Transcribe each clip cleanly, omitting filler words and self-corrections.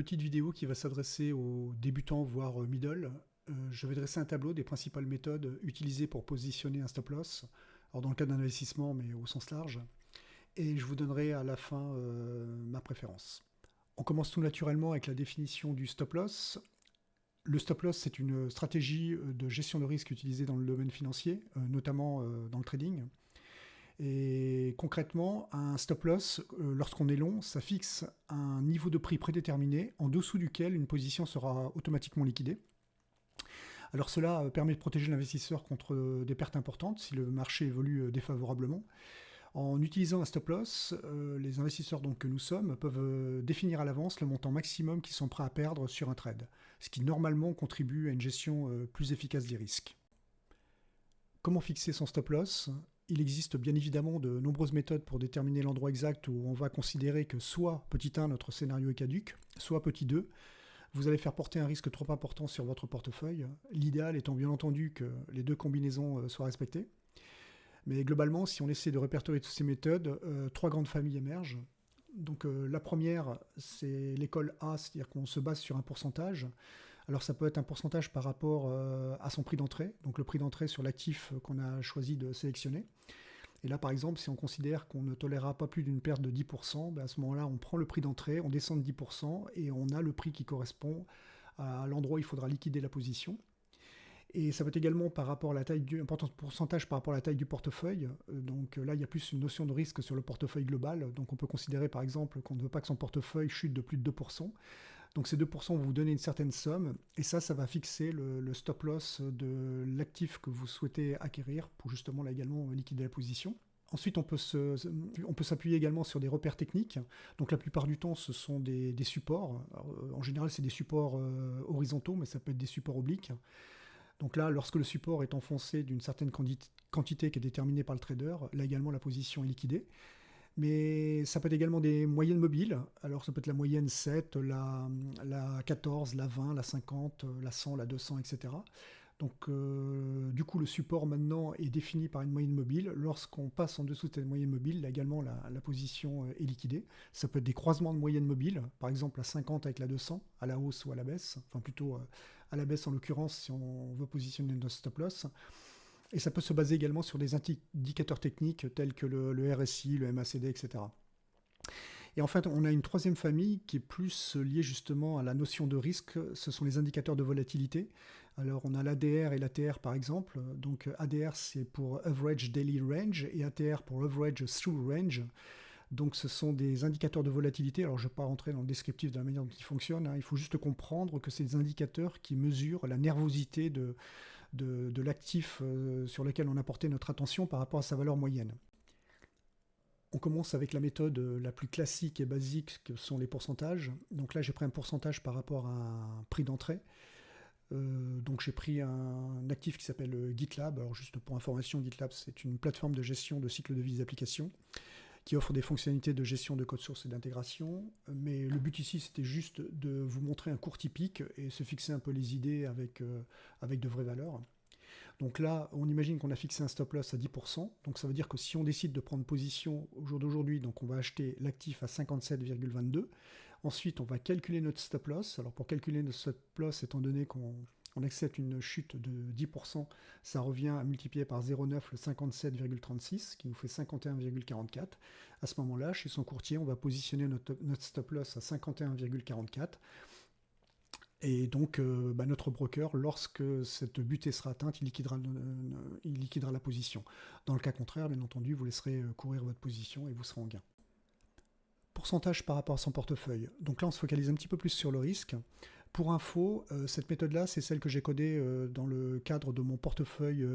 petite vidéo qui va s'adresser aux débutants, voire middle. Je vais dresser un tableau des principales méthodes utilisées pour positionner un stop loss, alors dans le cas d'un investissement, mais au sens large. Et je vous donnerai à la fin ma préférence. On commence tout naturellement avec la définition du stop loss. Le stop loss, c'est une stratégie de gestion de risque utilisée dans le domaine financier, notamment dans le trading. Et concrètement, un stop loss, lorsqu'on est long, ça fixe un niveau de prix prédéterminé en dessous duquel une position sera automatiquement liquidée. Alors cela permet de protéger l'investisseur contre des pertes importantes si le marché évolue défavorablement. En utilisant un stop loss, les investisseurs donc, que nous sommes peuvent définir à l'avance le montant maximum qu'ils sont prêts à perdre sur un trade, ce qui normalement contribue à une gestion plus efficace des risques. Comment fixer son stop loss ? Il existe bien évidemment de nombreuses méthodes pour déterminer l'endroit exact où on va considérer que soit petit 1, notre scénario est caduc, soit petit 2, vous allez faire porter un risque trop important sur votre portefeuille, l'idéal étant bien entendu que les deux combinaisons soient respectées. Mais globalement, si on essaie de répertorier toutes ces méthodes, trois grandes familles émergent. Donc la première, c'est l'école A, c'est-à-dire qu'on se base sur un pourcentage. Alors ça peut être un pourcentage par rapport à son prix d'entrée, donc le prix d'entrée sur l'actif qu'on a choisi de sélectionner. Et là par exemple, si on considère qu'on ne tolérera pas plus d'une perte de 10%, à ce moment-là on prend le prix d'entrée, on descend de 10% et on a le prix qui correspond à l'endroit où il faudra liquider la position. Et ça peut être également par rapport à la taille un pourcentage par rapport à la taille du portefeuille. Donc là, il y a plus une notion de risque sur le portefeuille global. Donc on peut considérer par exemple qu'on ne veut pas que son portefeuille chute de plus de 2%. Donc ces 2% vont vous donner une certaine somme. Et ça va fixer le stop loss de l'actif que vous souhaitez acquérir pour justement là également liquider la position. Ensuite, on peut s'appuyer également sur des repères techniques. Donc la plupart du temps, ce sont des supports. Alors, en général, c'est des supports horizontaux, mais ça peut être des supports obliques. Donc là, lorsque le support est enfoncé d'une certaine quantité qui est déterminée par le trader, là également la position est liquidée. Mais ça peut être également des moyennes mobiles. Alors ça peut être la moyenne 7, la 14, la 20, la 50, la 100, la 200, etc. Donc du coup, le support maintenant est défini par une moyenne mobile. Lorsqu'on passe en dessous de cette moyenne mobile, là également la position est liquidée. Ça peut être des croisements de moyennes mobiles, par exemple la 50 avec la 200, à la hausse ou à la baisse, enfin plutôt à la baisse en l'occurrence si on veut positionner notre stop loss. Et ça peut se baser également sur des indicateurs techniques tels que le RSI, le MACD, etc. Et en fait, on a une troisième famille qui est plus liée justement à la notion de risque. Ce sont les indicateurs de volatilité. Alors, on a l'ADR et l'ATR par exemple. Donc, ADR, c'est pour Average Daily Range et ATR pour Average Through Range. Donc, ce sont des indicateurs de volatilité. Alors, je ne vais pas rentrer dans le descriptif de la manière dont ils fonctionnent. Il faut juste comprendre que c'est des indicateurs qui mesurent la nervosité de l'actif sur lequel on a porté notre attention par rapport à sa valeur moyenne. On commence avec la méthode la plus classique et basique que sont les pourcentages. Donc là, j'ai pris un pourcentage par rapport à un prix d'entrée. Donc j'ai pris un actif qui s'appelle GitLab. Alors juste pour information, GitLab, c'est une plateforme de gestion de cycle de vie des applications qui offre des fonctionnalités de gestion de code source et d'intégration. Mais le but ici, c'était juste de vous montrer un cours typique et se fixer un peu les idées avec de vraies valeurs. Donc là, on imagine qu'on a fixé un stop loss à 10%. Donc ça veut dire que si on décide de prendre position au jour d'aujourd'hui, donc on va acheter l'actif à 57,22. Ensuite, on va calculer notre stop loss. Alors pour calculer notre stop loss, étant donné qu'on accepte une chute de 10%, ça revient à multiplier par 0,9 le 57,36, qui nous fait 51,44. À ce moment-là, chez son courtier, on va positionner notre stop loss à 51,44. Et donc, notre broker, lorsque cette butée sera atteinte, il liquidera la position. Dans le cas contraire, bien entendu, vous laisserez courir votre position et vous serez en gain. Pourcentage par rapport à son portefeuille. Donc là, on se focalise un petit peu plus sur le risque. Pour info, cette méthode-là, c'est celle que j'ai codée dans le cadre de mon portefeuille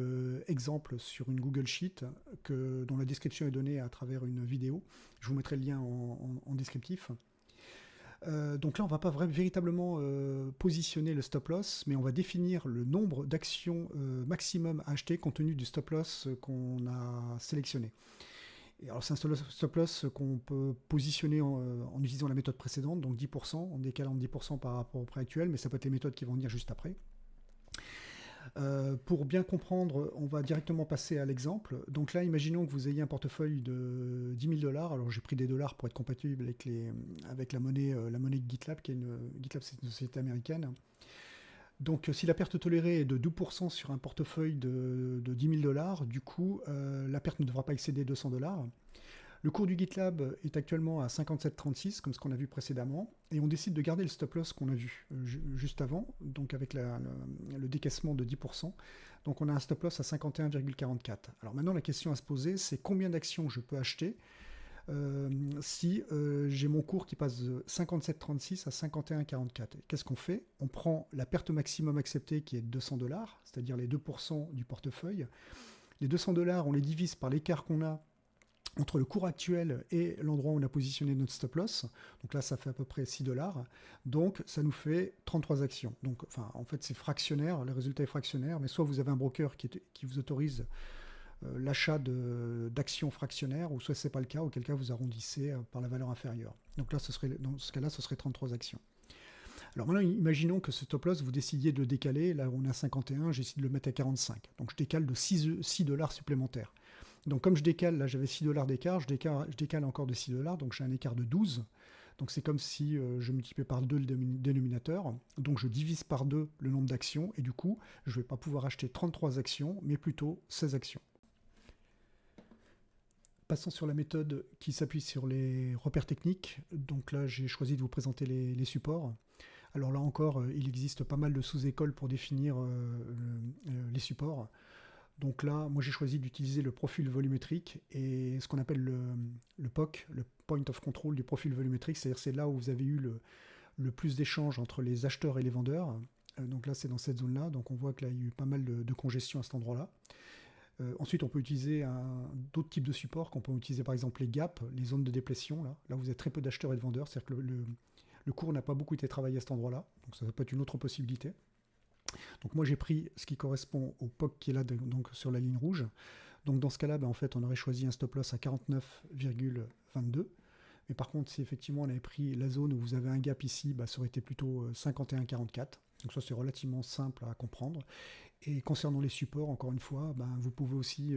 exemple sur une Google Sheet, dont la description est donnée à travers une vidéo. Je vous mettrai le lien en descriptif. Donc là, on ne va pas véritablement positionner le stop loss, mais on va définir le nombre d'actions maximum à acheter compte tenu du stop loss qu'on a sélectionné. Et alors c'est un stop loss qu'on peut positionner en utilisant la méthode précédente, donc 10%, en décalant 10% par rapport au prix actuel, mais ça peut être les méthodes qui vont venir juste après. Pour bien comprendre, on va directement passer à l'exemple. Donc là, imaginons que vous ayez un portefeuille de 10 000 dollars. Alors j'ai pris des dollars pour être compatible avec la monnaie de GitLab, GitLab, c'est une société américaine. Donc si la perte tolérée est de 12% sur un portefeuille de 10 000 dollars, du coup, la perte ne devra pas excéder 200 dollars. Le cours du GitLab est actuellement à 57,36, comme ce qu'on a vu précédemment, et on décide de garder le stop loss qu'on a vu juste avant, donc avec le décaissement de 10%. Donc on a un stop loss à 51,44. Alors maintenant, la question à se poser, c'est combien d'actions je peux acheter si j'ai mon cours qui passe de 57,36 à 51,44. Qu'est-ce qu'on fait? On prend la perte maximum acceptée qui est de 200 dollars, c'est-à-dire les 2% du portefeuille. Les 200 dollars, on les divise par l'écart qu'on a entre le cours actuel et l'endroit où on a positionné notre stop loss. Donc là, ça fait à peu près 6 dollars. Donc, ça nous fait 33 actions. Donc, enfin, en fait, c'est fractionnaire, le résultat est fractionnaire, mais soit vous avez un broker qui vous autorise l'achat d'actions fractionnaires, ou soit ce n'est pas le cas, auquel cas vous arrondissez par la valeur inférieure. Donc là, dans ce cas-là, ce serait 33 actions. Alors maintenant, imaginons que ce stop loss, vous décidiez de le décaler. Là, on est à 51, j'essaie de le mettre à 45. Donc, je décale de 6 dollars supplémentaires. Donc comme je décale, là j'avais 6 dollars d'écart, je décale encore de 6 dollars, donc j'ai un écart de 12. Donc c'est comme si je multipliais par 2 le dénominateur. Donc je divise par 2 le nombre d'actions, et du coup, je ne vais pas pouvoir acheter 33 actions, mais plutôt 16 actions. Passons sur la méthode qui s'appuie sur les repères techniques. Donc là, j'ai choisi de vous présenter les supports. Alors là encore, il existe pas mal de sous-écoles pour définir les supports. Donc là, moi j'ai choisi d'utiliser le profil volumétrique et ce qu'on appelle le POC, le Point of Control du profil volumétrique, c'est-à-dire c'est là où vous avez eu le plus d'échanges entre les acheteurs et les vendeurs. Donc là, c'est dans cette zone-là, donc on voit que là, il y a eu pas mal de congestion à cet endroit-là. Ensuite, on peut utiliser d'autres types de supports, qu'on peut utiliser par exemple les gaps, les zones de déplétion, là où vous avez très peu d'acheteurs et de vendeurs, c'est-à-dire que le cours n'a pas beaucoup été travaillé à cet endroit-là, donc ça peut être une autre possibilité. Donc moi j'ai pris ce qui correspond au POC qui est là donc sur la ligne rouge. Donc dans ce cas-là, en fait, on aurait choisi un stop loss à 49,22. Mais par contre, si effectivement on avait pris la zone où vous avez un gap ici, ça aurait été plutôt 51,44. Donc ça c'est relativement simple à comprendre. Et concernant les supports, encore une fois, vous pouvez aussi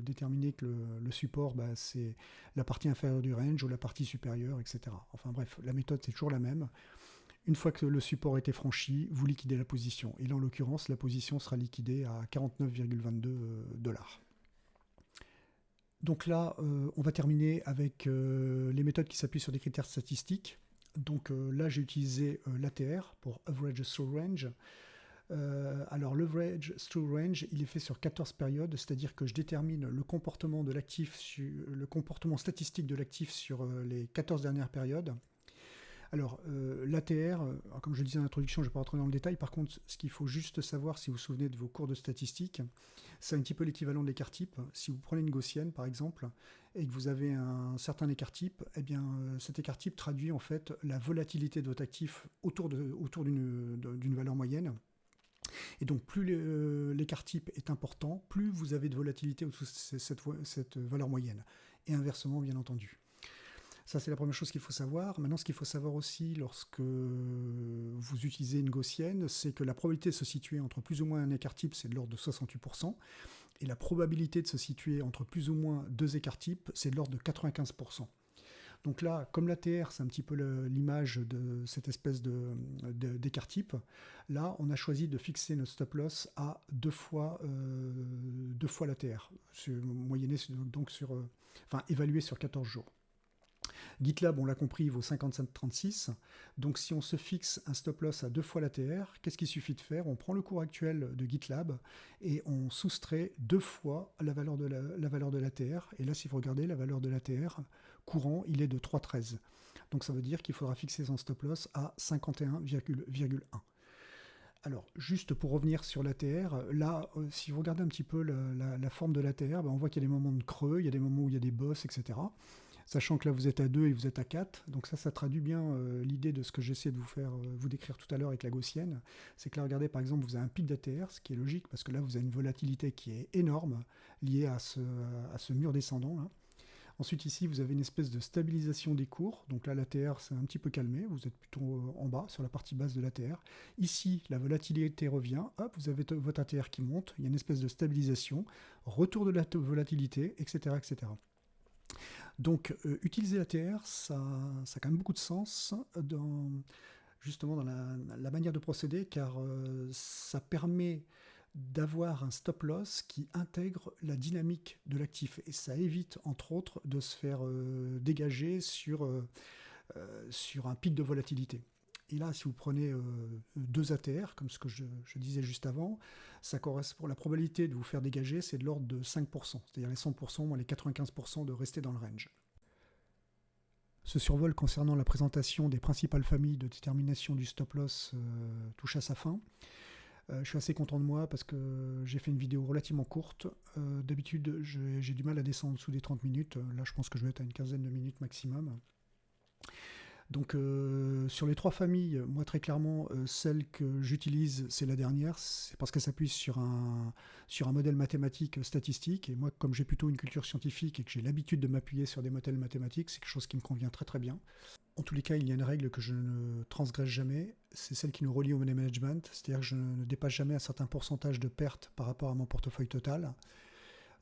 déterminer que le support, c'est la partie inférieure du range ou la partie supérieure, etc. Enfin bref, la méthode c'est toujours la même. Une fois que le support a été franchi, vous liquidez la position. Et là, en l'occurrence, la position sera liquidée à 49,22 dollars. Donc là, on va terminer avec les méthodes qui s'appuient sur des critères statistiques. Donc là, j'ai utilisé l'ATR pour Average Through Range. Alors, l'Average Through Range, il est fait sur 14 périodes, c'est-à-dire que je détermine le comportement de l'actif, le comportement statistique de l'actif sur les 14 dernières périodes. Alors, l'ATR, comme je le disais en introduction, je ne vais pas rentrer dans le détail. Par contre, ce qu'il faut juste savoir, si vous vous souvenez de vos cours de statistiques, c'est un petit peu l'équivalent de l'écart type. Si vous prenez une gaussienne, par exemple, et que vous avez un certain écart type, eh bien, cet écart type traduit en fait la volatilité de votre actif autour d'une valeur moyenne. Et donc, plus l'écart type est important, plus vous avez de volatilité autour de cette valeur moyenne. Et inversement, bien entendu. Ça, c'est la première chose qu'il faut savoir. Maintenant, ce qu'il faut savoir aussi lorsque vous utilisez une gaussienne, c'est que la probabilité de se situer entre plus ou moins un écart type, c'est de l'ordre de 68%. Et la probabilité de se situer entre plus ou moins deux écarts types, c'est de l'ordre de 95%. Donc là, comme l'ATR, c'est un petit peu l'image de cette espèce d'écart type, là, on a choisi de fixer notre stop loss à deux fois l'ATR, évalué sur 14 jours. GitLab, on l'a compris, il vaut 57,36. Donc si on se fixe un stop loss à 2 fois l'ATR, qu'est-ce qu'il suffit de faire? On prend le cours actuel de GitLab et on soustrait 2 fois la valeur de l'ATR. Et là, si vous regardez la valeur de l'ATR courant, il est de 3,13. Donc ça veut dire qu'il faudra fixer son stop loss à 51,1. Alors, juste pour revenir sur l'ATR, là, si vous regardez un petit peu la forme de l'ATR, on voit qu'il y a des moments de creux, il y a des moments où il y a des bosses, etc. Sachant que là, vous êtes à 2 et vous êtes à 4. Donc ça traduit bien l'idée de ce que j'essaie de vous décrire tout à l'heure avec la gaussienne. C'est que là, regardez, par exemple, vous avez un pic d'ATR, ce qui est logique, parce que là, vous avez une volatilité qui est énorme, liée à ce mur descendant, là. Ensuite, ici, vous avez une espèce de stabilisation des cours. Donc là, l'ATR s'est un petit peu calmé. Vous êtes plutôt en bas, sur la partie basse de l'ATR. Ici, la volatilité revient. Hop, vous avez votre ATR qui monte. Il y a une espèce de stabilisation, retour de la volatilité, etc., etc. Donc, utiliser l'ATR, ça a quand même beaucoup de sens justement dans la manière de procéder, car ça permet d'avoir un stop loss qui intègre la dynamique de l'actif. Et ça évite, entre autres, de se faire dégager sur un pic de volatilité. Et là, si vous prenez deux ATR, comme ce que je disais juste avant, ça correspond, la probabilité de vous faire dégager, c'est de l'ordre de 5%. C'est-à-dire les 100% moins les 95% de rester dans le range. Ce survol concernant la présentation des principales familles de détermination du stop loss touche à sa fin. Je suis assez content de moi parce que j'ai fait une vidéo relativement courte. D'habitude, j'ai du mal à descendre en dessous des 30 minutes. Là, je pense que je vais être à une quinzaine de minutes maximum. Donc, sur les trois familles, moi, très clairement, celle que j'utilise, c'est la dernière. C'est parce qu'elle s'appuie sur un modèle mathématique statistique. Et moi, comme j'ai plutôt une culture scientifique et que j'ai l'habitude de m'appuyer sur des modèles mathématiques, c'est quelque chose qui me convient très très bien. En tous les cas, il y a une règle que je ne transgresse jamais, c'est celle qui nous relie au money management, c'est-à-dire que je ne dépasse jamais un certain pourcentage de pertes par rapport à mon portefeuille total.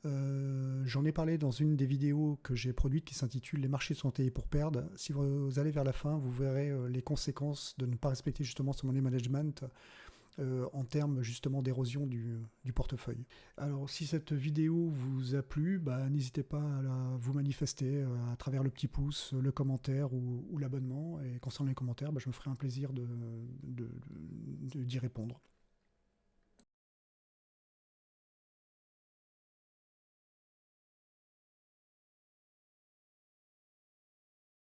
J'en ai parlé dans une des vidéos que j'ai produites qui s'intitule « Les marchés sont taillés pour perdre ». Si vous allez vers la fin, vous verrez les conséquences de ne pas respecter justement ce money management en termes justement d'érosion du portefeuille. Alors si cette vidéo vous a plu, n'hésitez pas à vous manifester à travers le petit pouce, le commentaire ou l'abonnement. Et concernant les commentaires, je me ferai un plaisir d'y répondre.